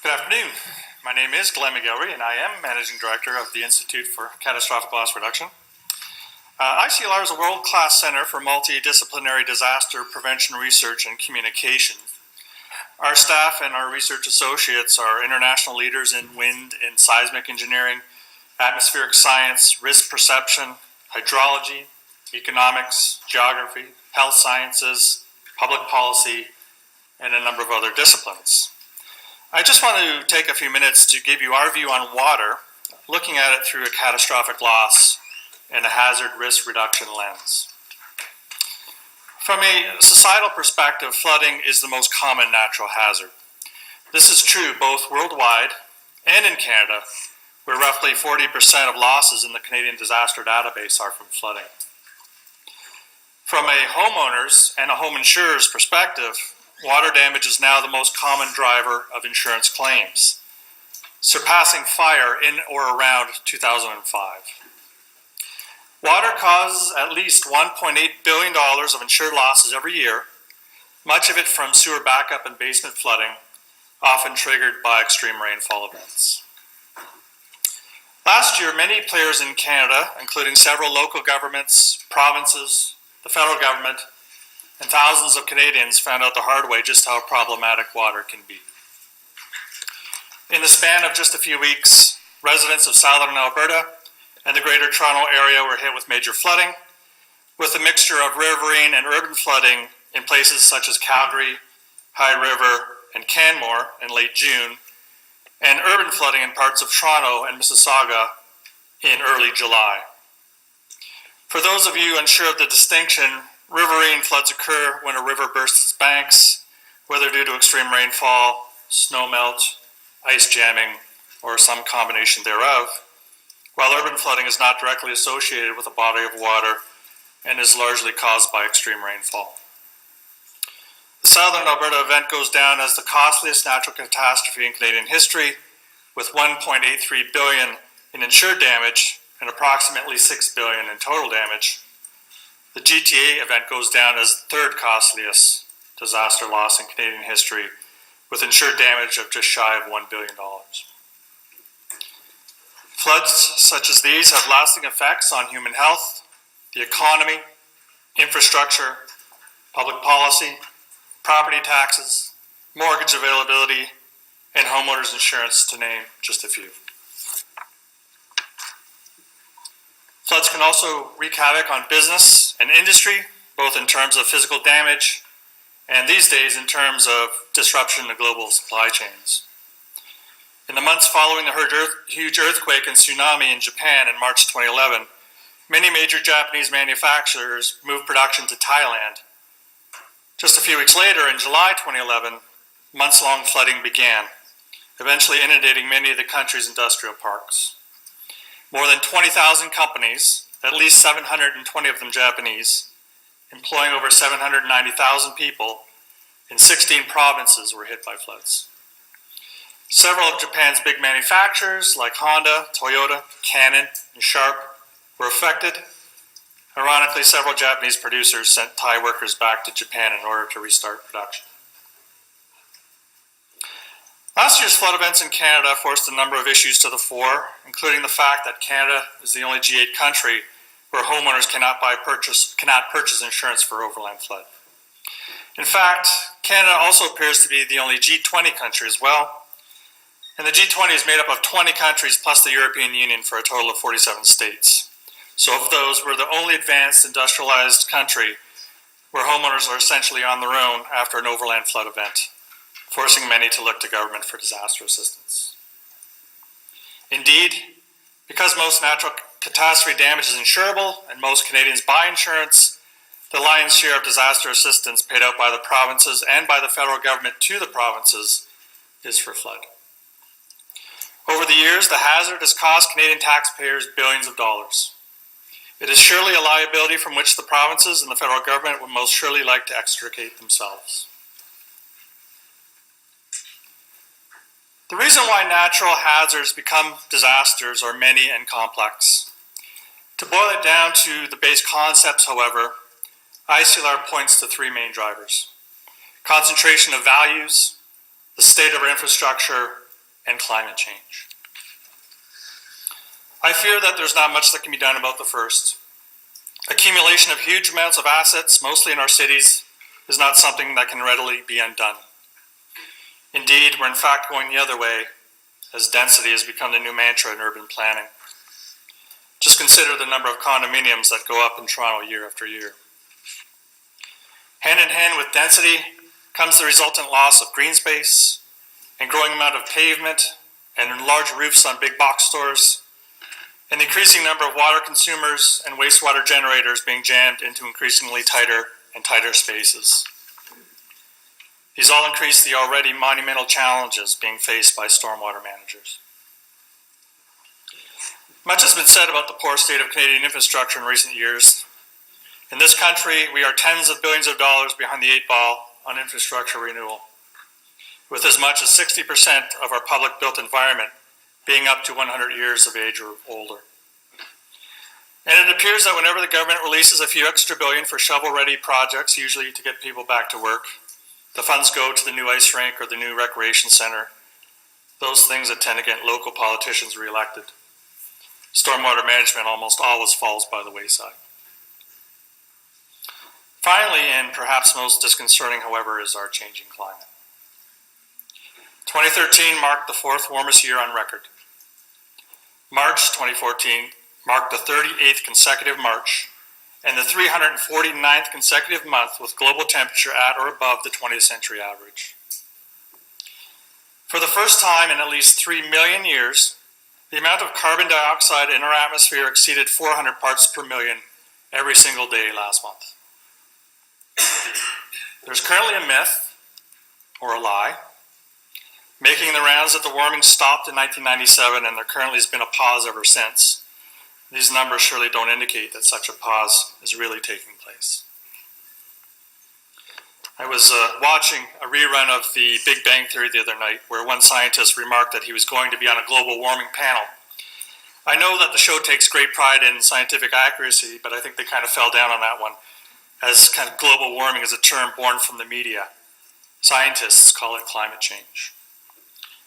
Good afternoon. My name is Glenn McGillivray, and I am Managing Director of the Institute for Catastrophic Loss Reduction. ICLR is a world-class center for multidisciplinary disaster prevention research and communication. Our staff and our research associates are international leaders in wind and seismic engineering, atmospheric science, risk perception, hydrology, economics, geography, health sciences, public policy, and a number of other disciplines. I just want to take a few minutes to give you our view on water, looking at it through a catastrophic loss and a hazard risk reduction lens. From a societal perspective, flooding is the most common natural hazard. This is true both worldwide and in Canada, where roughly 40% of losses in the Canadian Disaster Database are from flooding. From a homeowner's and a home insurer's perspective, water damage is now the most common driver of insurance claims, surpassing fire in or around 2005. Water causes at least $1.8 billion of insured losses every year, much of it from sewer backup and basement flooding, often triggered by extreme rainfall events. Last year, many players in Canada, including several local governments, provinces, the federal government, and thousands of Canadians found out the hard way just how problematic water can be. In the span of just a few weeks, residents of southern Alberta and the Greater Toronto area were hit with major flooding, with a mixture of riverine and urban flooding in places such as Calgary, High River, and Canmore in late June, and urban flooding in parts of Toronto and Mississauga in early July. For those of you unsure of the distinction, riverine floods occur when a river bursts its banks, whether due to extreme rainfall, snow melt, ice jamming, or some combination thereof, while urban flooding is not directly associated with a body of water and is largely caused by extreme rainfall. The Southern Alberta event goes down as the costliest natural catastrophe in Canadian history, with $1.83 billion in insured damage and approximately $6 billion in total damage. The GTA event goes down as the third costliest disaster loss in Canadian history, with insured damage of just shy of $1 billion. Floods such as these have lasting effects on human health, the economy, infrastructure, public policy, property taxes, mortgage availability, and homeowners insurance, to name just a few. Floods can also wreak havoc on business and industry, both in terms of physical damage and these days in terms of disruption to global supply chains. In the months following the huge earthquake and tsunami in Japan in March 2011, many major Japanese manufacturers moved production to Thailand. Just a few weeks later, in July 2011, months-long flooding began, eventually inundating many of the country's industrial parks. More than 20,000 companies, at least 720 of them Japanese, employing over 790,000 people in 16 provinces were hit by floods. Several of Japan's big manufacturers, like Honda, Toyota, Canon, and Sharp, were affected. Ironically, several Japanese producers sent Thai workers back to Japan in order to restart production. Last year's flood events in Canada forced a number of issues to the fore, including the fact that Canada is the only G8 country where homeowners cannot purchase insurance for overland flood. In fact, Canada also appears to be the only G20 country as well, and the G20 is made up of 20 countries plus the European Union for a total of 47 states. So of those, we're the only advanced industrialized country where homeowners are essentially on their own after an overland flood event, forcing many to look to government for disaster assistance. Indeed, because most natural catastrophe damage is insurable and most Canadians buy insurance, the lion's share of disaster assistance paid out by the provinces and by the federal government to the provinces is for flood. Over the years, the hazard has cost Canadian taxpayers billions of dollars. It is surely a liability from which the provinces and the federal government would most surely like to extricate themselves. The reason why natural hazards become disasters are many and complex. To boil it down to the base concepts, however, ICLR points to three main drivers: concentration of values, the state of our infrastructure, and climate change. I fear that there's not much that can be done about the first. Accumulation of huge amounts of assets, mostly in our cities, is not something that can readily be undone. Indeed, we're in fact going the other way, as density has become the new mantra in urban planning. Just consider the number of condominiums that go up in Toronto year after year. Hand in hand with density comes the resultant loss of green space and growing amount of pavement and large roofs on big box stores, an increasing number of water consumers and wastewater generators being jammed into increasingly tighter and tighter spaces. These all increase the already monumental challenges being faced by stormwater managers. Much has been said about the poor state of Canadian infrastructure in recent years. In this country, we are tens of billions of dollars behind the eight ball on infrastructure renewal, with as much as 60% of our public-built environment being up to 100 years of age or older. And it appears that whenever the government releases a few extra billion for shovel-ready projects, usually to get people back to work, the funds go to the new ice rink or the new recreation center, those things that tend to get local politicians reelected. Stormwater management almost always falls by the wayside. Finally, and perhaps most disconcerting, however, is our changing climate. 2013 marked the fourth warmest year on record. March 2014 marked the 38th consecutive March and the 349th consecutive month with global temperature at or above the 20th century average. For the first time in at least 3 million years, the amount of carbon dioxide in our atmosphere exceeded 400 parts per million every single day last month. There's currently a myth, or a lie, making the rounds that the warming stopped in 1997 and there currently has been a pause ever since. These numbers surely don't indicate that such a pause is really taking place. I was watching a rerun of the Big Bang Theory the other night where one scientist remarked that he was going to be on a global warming panel. I know that the show takes great pride in scientific accuracy, but I think they kind of fell down on that one, as kind of global warming is a term born from the media. Scientists call it climate change.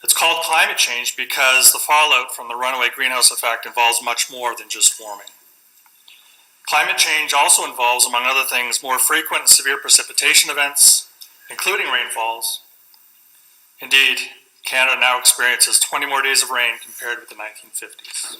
It's called climate change because the fallout from the runaway greenhouse effect involves much more than just warming. Climate change also involves, among other things, more frequent and severe precipitation events, including rainfalls. Indeed, Canada now experiences 20 more days of rain compared with the 1950s.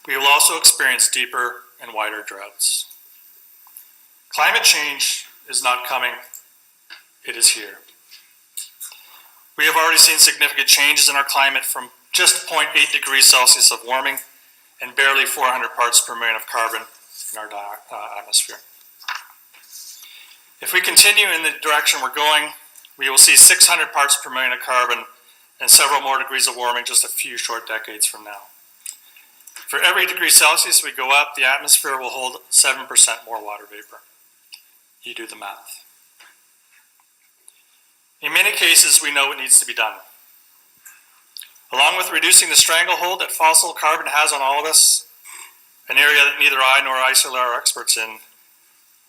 We will also experience deeper and wider droughts. Climate change is not coming, it is here. We have already seen significant changes in our climate from just 0.8 degrees Celsius of warming and barely 400 parts per million of carbon in our atmosphere. If we continue in the direction we're going, we will see 600 parts per million of carbon and several more degrees of warming just a few short decades from now. For every degree Celsius we go up, the atmosphere will hold 7% more water vapor. You do the math. In many cases, we know what needs to be done. Along with reducing the stranglehold that fossil carbon has on all of us, an area that neither I nor ICLR are experts in,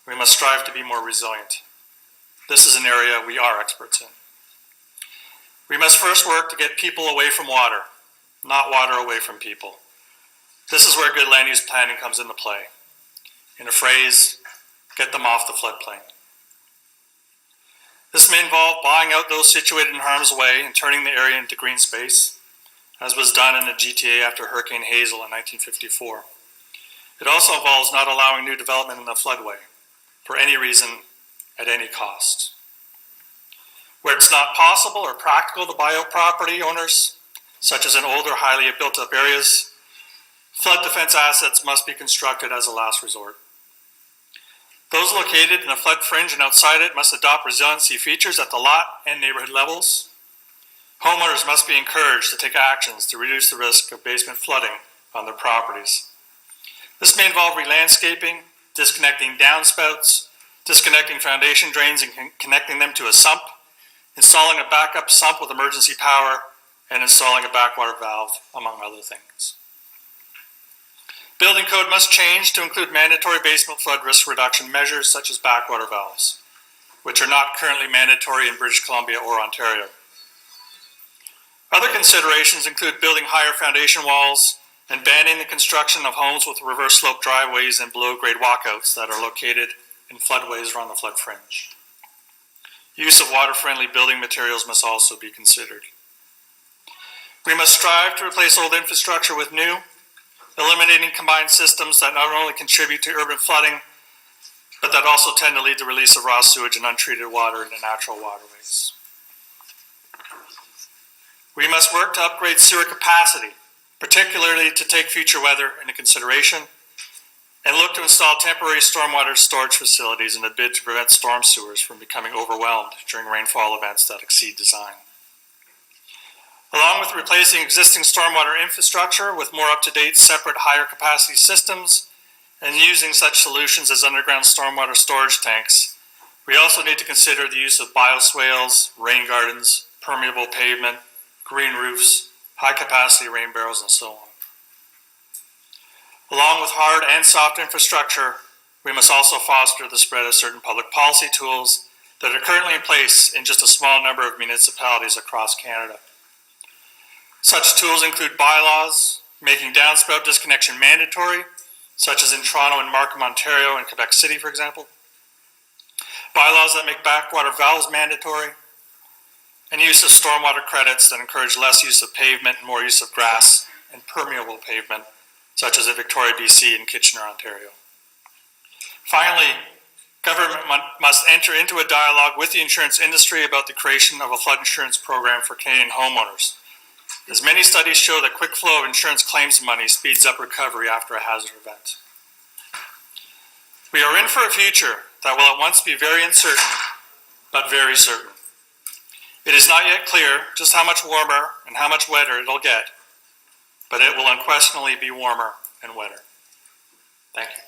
we must strive to be more resilient. This is an area we are experts in. We must first work to get people away from water, not water away from people. This is where good land use planning comes into play. In a phrase, get them off the floodplain. This may involve buying out those situated in harm's way and turning the area into green space, as was done in the GTA after Hurricane Hazel in 1954. It also involves not allowing new development in the floodway, for any reason, at any cost. Where it's not possible or practical to buy out property owners, such as in older, highly built-up areas, flood defense assets must be constructed as a last resort. Those located in the flood fringe and outside it must adopt resiliency features at the lot and neighborhood levels. Homeowners must be encouraged to take actions to reduce the risk of basement flooding on their properties. This may involve re-landscaping, disconnecting downspouts, disconnecting foundation drains and connecting them to a sump, installing a backup sump with emergency power, and installing a backwater valve, among other things. Building code must change to include mandatory basement flood risk reduction measures such as backwater valves, which are not currently mandatory in British Columbia or Ontario. considerations include building higher foundation walls and banning the construction of homes with reverse slope driveways and below-grade walkouts that are located in floodways or on the flood fringe. Use of water-friendly building materials must also be considered. We must strive to replace old infrastructure with new, eliminating combined systems that not only contribute to urban flooding, but that also tend to lead to release of raw sewage and untreated water into natural waterways. We must work to upgrade sewer capacity, particularly to take future weather into consideration, and look to install temporary stormwater storage facilities in a bid to prevent storm sewers from becoming overwhelmed during rainfall events that exceed design. Along with replacing existing stormwater infrastructure with more up-to-date, separate, higher capacity systems, and using such solutions as underground stormwater storage tanks, we also need to consider the use of bioswales, rain gardens, permeable pavement, green roofs, high-capacity rain barrels, and so on. Along with hard and soft infrastructure, we must also foster the spread of certain public policy tools that are currently in place in just a small number of municipalities across Canada. Such tools include bylaws, making downspout disconnection mandatory, such as in Toronto and Markham, Ontario, and Quebec City, for example. Bylaws that make backwater valves mandatory, and use of stormwater credits that encourage less use of pavement and more use of grass and permeable pavement, such as in Victoria, BC, and Kitchener, Ontario. Finally, government must enter into a dialogue with the insurance industry about the creation of a flood insurance program for Canadian homeowners, as many studies show that quick flow of insurance claims money speeds up recovery after a hazard event. We are in for a future that will at once be very uncertain, but very certain. It is not yet clear just how much warmer and how much wetter it'll get, but it will unquestionably be warmer and wetter. Thank you.